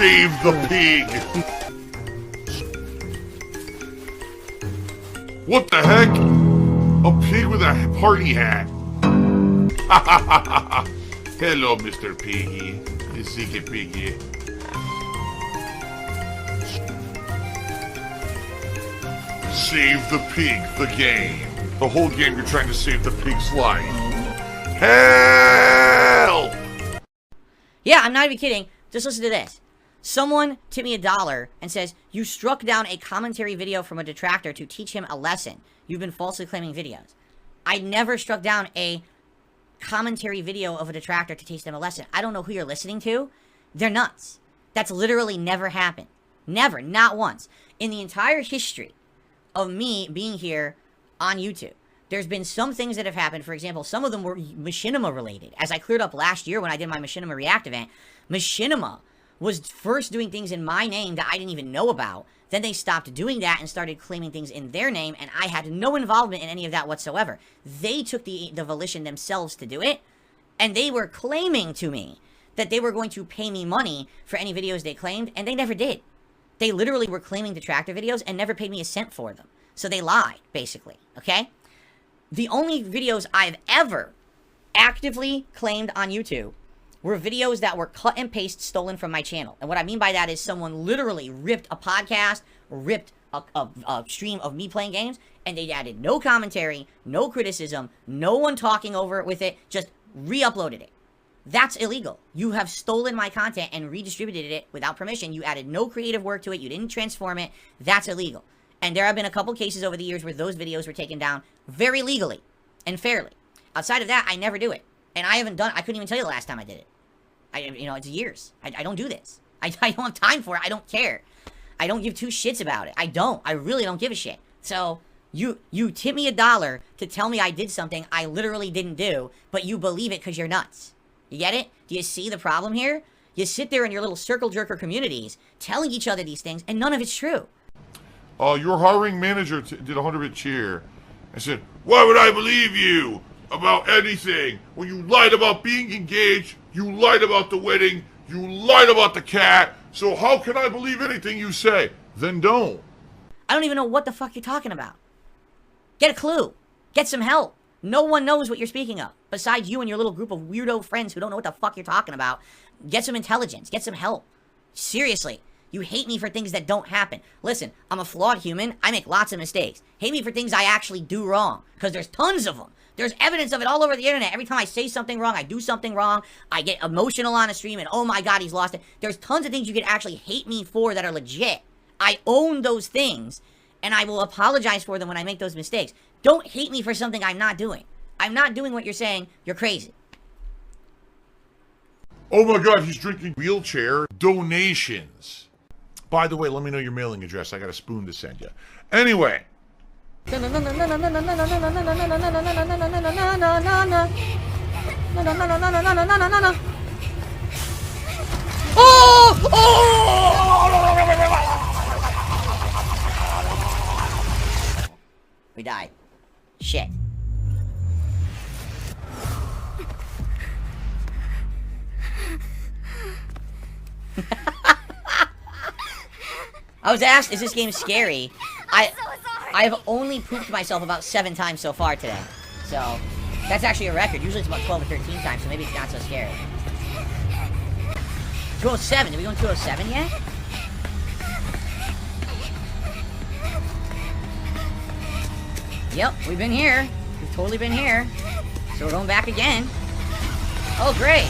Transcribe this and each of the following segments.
Save the pig! What the heck? A pig with a party hat. Hello, Mr. Piggy. The secret piggy. Save the pig, the game. The whole game you're trying to save the pig's life. Help! Yeah, I'm not even kidding. Just listen to this. Someone tipped me $1 and says, you struck down a commentary video from a detractor to teach him a lesson. You've been falsely claiming videos. I never struck down a commentary video of a detractor to teach them a lesson. I don't know who you're listening to. They're nuts. That's literally never happened. Never. Not once. In the entire history of me being here on YouTube, there's been some things that have happened. For example, some of them were machinima related. As I cleared up last year when I did my machinima react event, machinima was first doing things in my name that I didn't even know about. Then they stopped doing that and started claiming things in their name, and I had no involvement in any of that whatsoever. They took the volition themselves to do it, and they were claiming to me that they were going to pay me money for any videos they claimed, and they never did. They literally were claiming detractor videos and never paid me a cent for them. So they lied, basically, okay? The only videos I've ever actively claimed on YouTube were videos that were cut and paste stolen from my channel. And what I mean by that is someone literally ripped a podcast, ripped a stream of me playing games, and they added no commentary, no criticism, no one talking over it with it, just re-uploaded it. That's illegal. You have stolen my content and redistributed it without permission. You added no creative work to it. You didn't transform it. That's illegal. And there have been a couple cases over the years where those videos were taken down very legally and fairly. Outside of that, I never do it. And I couldn't even tell you the last time I did it. It's years. I don't do this. I don't have time for it. I don't care. I don't give two shits about it. I really don't give a shit. So, you tip me $1 to tell me I did something I literally didn't do, but you believe it because you're nuts. You get it? Do you see the problem here? You sit there in your little circle jerker communities telling each other these things, and none of it's true. Your hiring manager did a 100-bit cheer and said, why would I believe you about anything? When you lied about being engaged, you lied about the wedding, you lied about the cat, so how can I believe anything you say? Then don't. I don't even know what the fuck you're talking about. Get a clue. Get some help. No one knows what you're speaking of, besides you and your little group of weirdo friends who don't know what the fuck you're talking about. Get some intelligence. Get some help. Seriously. You hate me for things that don't happen. Listen, I'm a flawed human. I make lots of mistakes. Hate me for things I actually do wrong, because there's tons of them. There's evidence of it all over the internet. Every time I say something wrong, I do something wrong, I get emotional on a stream, and oh my god, he's lost it. There's tons of things you can actually hate me for that are legit. I own those things, and I will apologize for them when I make those mistakes. Don't hate me for something I'm not doing. I'm not doing what you're saying. You're crazy. Oh my god, he's drinking wheelchair donations. By the way, let me know your mailing address. I got a spoon to send you. Anyway. We died. Shit. I was asked, is this game scary? I've only pooped myself about 7 times so far today. So, that's actually a record. Usually it's about 12 or 13 times, so maybe it's not so scary. 207. Did we go in 207 yet? Yep, we've been here. We've totally been here. So we're going back again. Oh, great.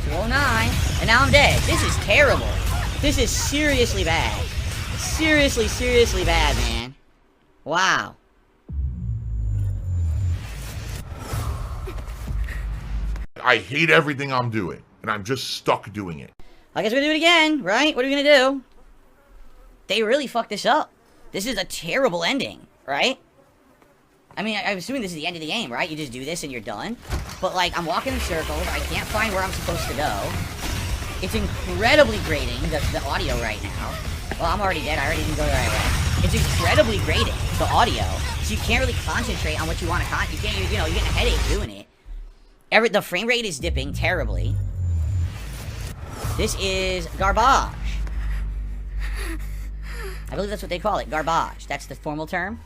209. And now I'm dead. This is terrible. This is seriously bad. Seriously, seriously bad, man. Wow. I hate everything I'm doing, and I'm just stuck doing it. I guess we're gonna do it again, right? What are we gonna do? They really fucked this up. This is a terrible ending, right? I mean, I'm assuming this is the end of the game, right? You just do this and you're done. But, like, I'm walking in circles. I can't find where I'm supposed to go. It's incredibly grating, the audio right now. Well, I'm already dead. I already didn't go the right way. It's incredibly grating, the audio. So you can't really concentrate on what you want to you can't, you know, you get a headache doing it. The frame rate is dipping terribly. This is garbage. I believe that's what they call it, garbage. That's the formal term.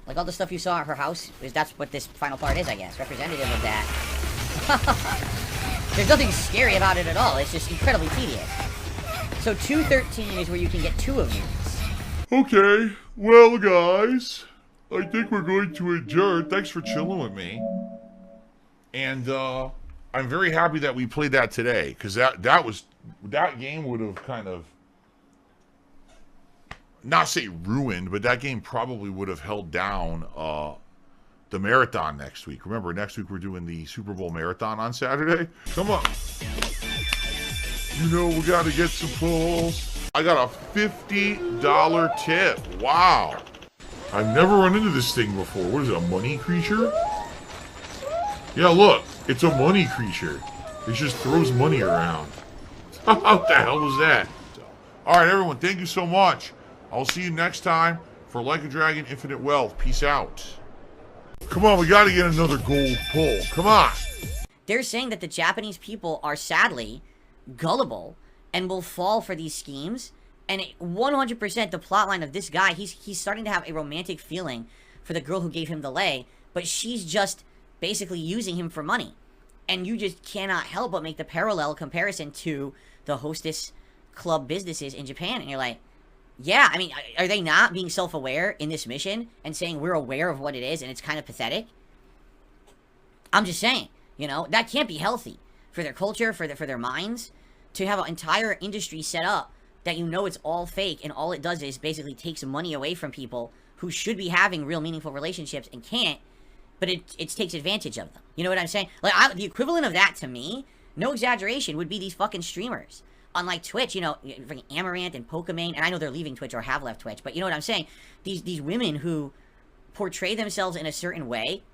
Like all the stuff you saw at her house, that's what this final part is, I guess. Representative of that. There's nothing scary about it at all. It's just incredibly tedious. So 213 is where you can get 2 of these. Okay, well guys, I think we're going to adjourn. Thanks for chilling with me. And I'm very happy that we played that today, because that game would have kind of, not say ruined, but that game probably would have held down the marathon next week. Remember, next week we're doing the Super Bowl marathon on Saturday. Come on. You know we got to get some pulls. I got a $50 tip. Wow. I've never run into this thing before. What is it, a money creature? Yeah, look. It's a money creature. It just throws money around. What the hell was that? All right, everyone. Thank you so much. I'll see you next time for Like a Dragon Infinite Wealth. Peace out. Come on, we got to get another gold pull. Come on. They're saying that the Japanese people are sadly gullible and will fall for these schemes. And 100% the plotline of this guy, he's starting to have a romantic feeling for the girl who gave him the lei, but she's just basically using him for money. And you just cannot help but make the parallel comparison to the hostess club businesses in Japan. And you're like, yeah, I mean, are they not being self-aware in this mission and saying we're aware of what it is and it's kind of pathetic? I'm just saying, you know, that can't be healthy for their culture, for their minds, to have an entire industry set up that you know it's all fake and all it does is basically take some money away from people who should be having real meaningful relationships and can't, but it takes advantage of them. You know what I'm saying? Like, the equivalent of that to me, no exaggeration, would be these fucking streamers. On like Twitch, you know, freaking Amaranth and Pokimane, and I know they're leaving Twitch or have left Twitch, but you know what I'm saying? These women who portray themselves in a certain way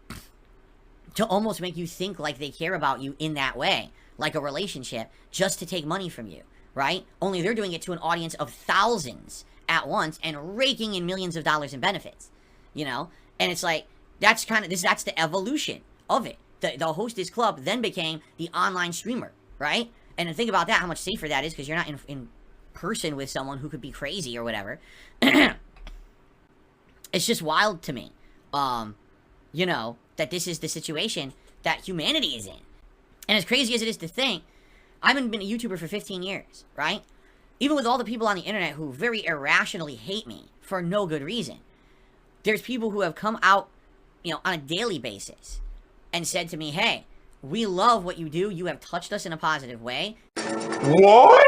to almost make you think like they care about you in that way, like a relationship, just to take money from you, right? Only they're doing it to an audience of thousands at once and raking in millions of dollars in benefits, you know? And it's like, that's the evolution of it. The hostess club then became the online streamer, right? And think about that, how much safer that is, because you're not in person with someone who could be crazy or whatever. It's just wild to me, you know, that this is the situation that humanity is in. And as crazy as it is to think, I haven't been a YouTuber for 15 years, right? Even with all the people on the internet who very irrationally hate me for no good reason, there's people who have come out, you know, on a daily basis and said to me, hey, we love what you do. You have touched us in a positive way. What?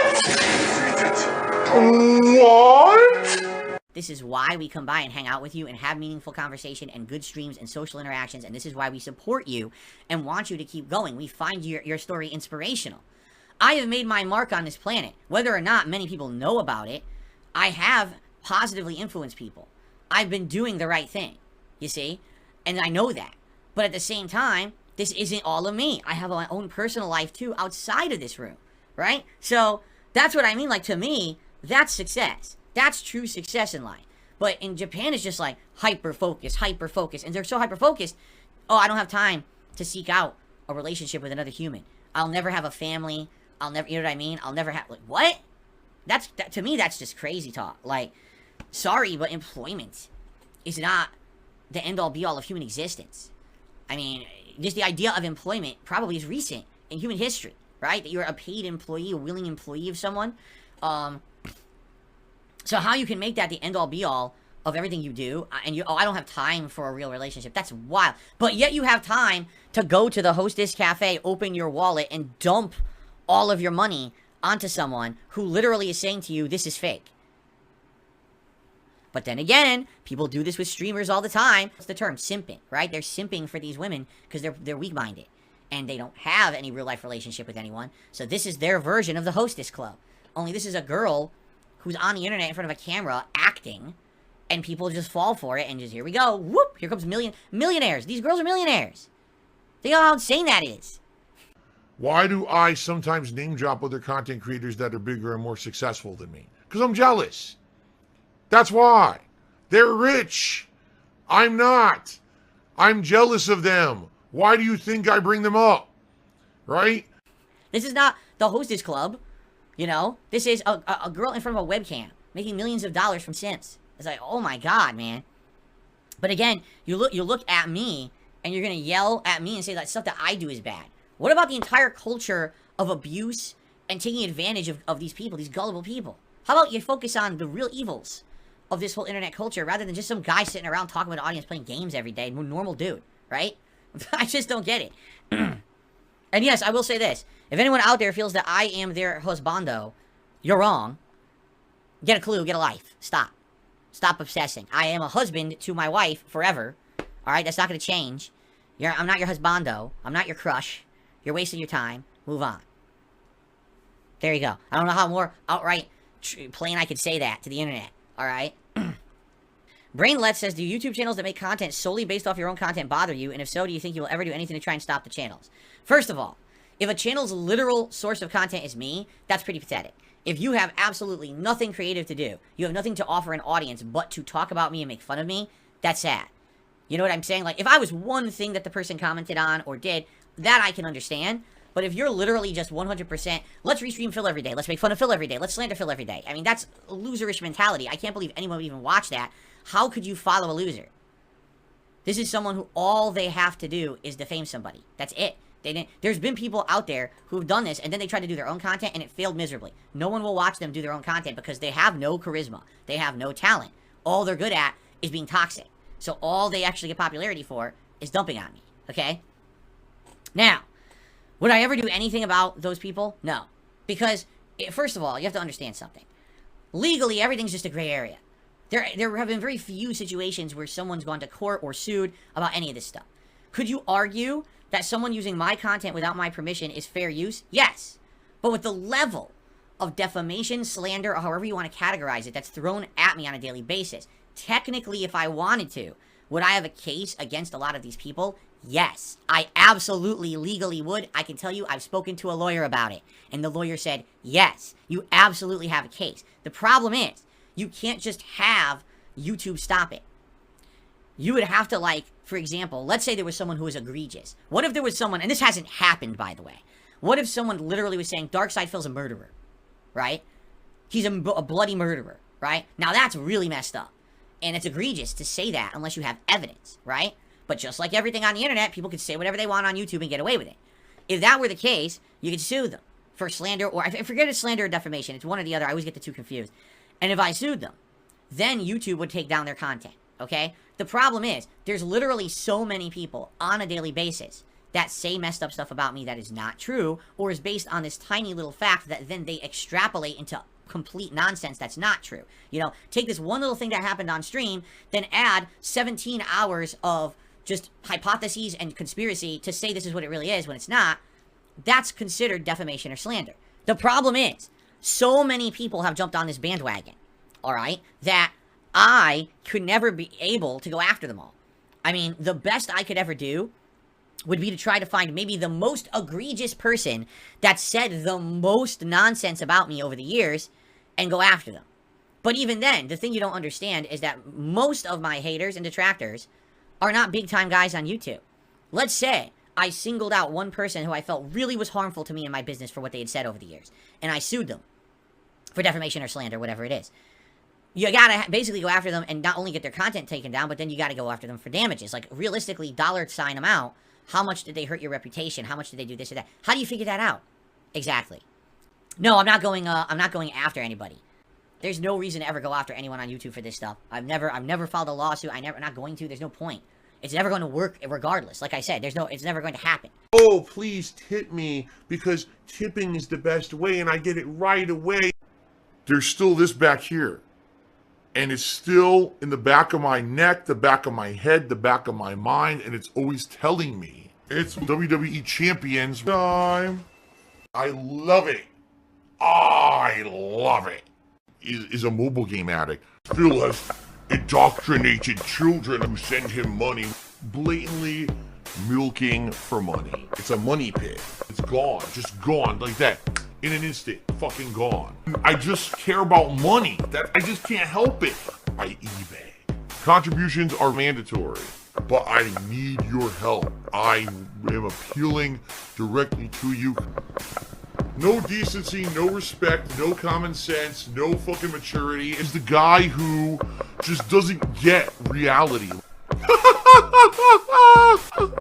What? This is why we come by and hang out with you and have meaningful conversation and good streams and social interactions. And this is why we support you and want you to keep going. We find your story inspirational. I have made my mark on this planet. Whether or not many people know about it, I have positively influenced people. I've been doing the right thing, you see? And I know that. But at the same time, this isn't all of me. I have my own personal life, too, outside of this room, right? So, that's what I mean. Like, to me, that's success. That's true success in life. But in Japan, it's just like hyper-focused. And they're so hyper-focused, oh, I don't have time to seek out a relationship with another human. I'll never have a family. I'll never, you know what I mean? I'll never have, like, what? To me, that's just crazy talk. Like, sorry, but employment is not the end-all, be-all of human existence. I mean, just the idea of employment probably is recent in human history, right? That you're a paid employee, a willing employee of someone. So how you can make that the end-all, be-all of everything you do, and I don't have time for a real relationship. That's wild. But yet you have time to go to the Hostess Cafe, open your wallet, and dump all of your money onto someone who literally is saying to you, this is fake. But then again, people do this with streamers all the time. What's the term? Simping, right? They're simping for these women because they're weak-minded. And they don't have any real-life relationship with anyone. So this is their version of the Hostess Club. Only this is a girl who's on the internet in front of a camera acting. And people just fall for it and just, here we go. Whoop! Here comes millionaires. These girls are millionaires. Think how insane that is. Why do I sometimes name drop other content creators that are bigger and more successful than me? Because I'm jealous. That's why. They're rich. I'm not. I'm jealous of them. Why do you think I bring them up? Right? This is not the Hostess Club, you know? This is a girl in front of a webcam making millions of dollars from Sims. It's like, oh my god, man. But again, you look at me, and you're gonna yell at me and say that stuff that I do is bad. What about the entire culture of abuse and taking advantage of these people, these gullible people? How about you focus on the real evils of this whole internet culture rather than just some guy sitting around talking with an audience playing games every day, normal dude, right? I just don't get it. And yes, I will say this. If anyone out there feels that I am their husbando, you're wrong. Get a clue, get a life. Stop. Stop obsessing. I am a husband to my wife forever. Alright, that's not going to change. I'm not your husbando. I'm not your crush. You're wasting your time. Move on. There you go. I don't know how more outright plain I could say that to the internet. Alright? Brainlet says, do YouTube channels that make content solely based off your own content bother you? And if so, do you think you will ever do anything to try and stop the channels? First of all, if a channel's literal source of content is me, that's pretty pathetic. If you have absolutely nothing creative to do, you have nothing to offer an audience but to talk about me and make fun of me, that's sad. You know what I'm saying? Like, if I was one thing that the person commented on or did, that I can understand. But if you're literally just 100%, let's restream Phil every day, let's make fun of Phil every day, let's slander Phil every day. I mean, that's a loserish mentality. I can't believe anyone would even watch that. How could you follow a loser? This is someone who all they have to do is defame somebody. That's it. There's been people out there who've done this, and then they tried to do their own content, and it failed miserably. No one will watch them do their own content because they have no charisma. They have no talent. All they're good at is being toxic. So all they actually get popularity for is dumping on me. Okay? Now, would I ever do anything about those people? No. Because, first of all, you have to understand something. Legally, everything's just a gray area. There have been very few situations where someone's gone to court or sued about any of this stuff. Could you argue that someone using my content without my permission is fair use? Yes. But with the level of defamation, slander, or however you want to categorize it, that's thrown at me on a daily basis, technically, if I wanted to, would I have a case against a lot of these people? Yes. I absolutely legally would. I can tell you I've spoken to a lawyer about it. And the lawyer said, yes, you absolutely have a case. The problem is, you can't just have YouTube stop it. You would have to, like, for example, let's say there was someone who was egregious. What if there was someone, and this hasn't happened, by the way. What if someone literally was saying, Darksydephil's a murderer, right? He's a bloody murderer, right? Now, that's really messed up. And it's egregious to say that unless you have evidence, right? But just like everything on the internet, people could say whatever they want on YouTube and get away with it. If that were the case, you could sue them for slander, or I forget if it's slander or defamation. It's one or the other. I always get the two confused. And if I sued them, then YouTube would take down their content, okay? The problem is, there's literally so many people on a daily basis that say messed up stuff about me that is not true, or is based on this tiny little fact that then they extrapolate into complete nonsense that's not true. You know, take this one little thing that happened on stream, then add 17 hours of just hypotheses and conspiracy to say this is what it really is when it's not. That's considered defamation or slander. The problem is, so many people have jumped on this bandwagon, alright, that I could never be able to go after them all. I mean, the best I could ever do would be to try to find maybe the most egregious person that said the most nonsense about me over the years and go after them. But even then, the thing you don't understand is that most of my haters and detractors are not big-time guys on YouTube. Let's say I singled out one person who I felt really was harmful to me in my business for what they had said over the years, and I sued them for defamation or slander, whatever it is. You gotta basically go after them and not only get their content taken down, but then you gotta go after them for damages. Like, realistically, $ amount, how much did they hurt your reputation? How much did they do this or that? How do you figure that out? Exactly. No, I'm not going after anybody. There's no reason to ever go after anyone on YouTube for this stuff. I've never filed a lawsuit. I'm not going to. There's no point. It's never going to work regardless. Like I said, it's never going to happen. Oh, please tip me, because tipping is the best way, and I get it right away. There's still this back here. And it's still in the back of my neck, the back of my head, the back of my mind, and it's always telling me. It's WWE Champions time. I love it. I love it. Is a mobile game addict. Phil has indoctrinated children who send him money, blatantly milking for money. It's a money pit. It's gone, just gone like that. In an instant, fucking gone. I just care about money. I just can't help it. I eBay. Contributions are mandatory. but I need your help. I am appealing directly to you. No decency, no respect, no common sense, no fucking maturity. Is the guy who just doesn't get reality.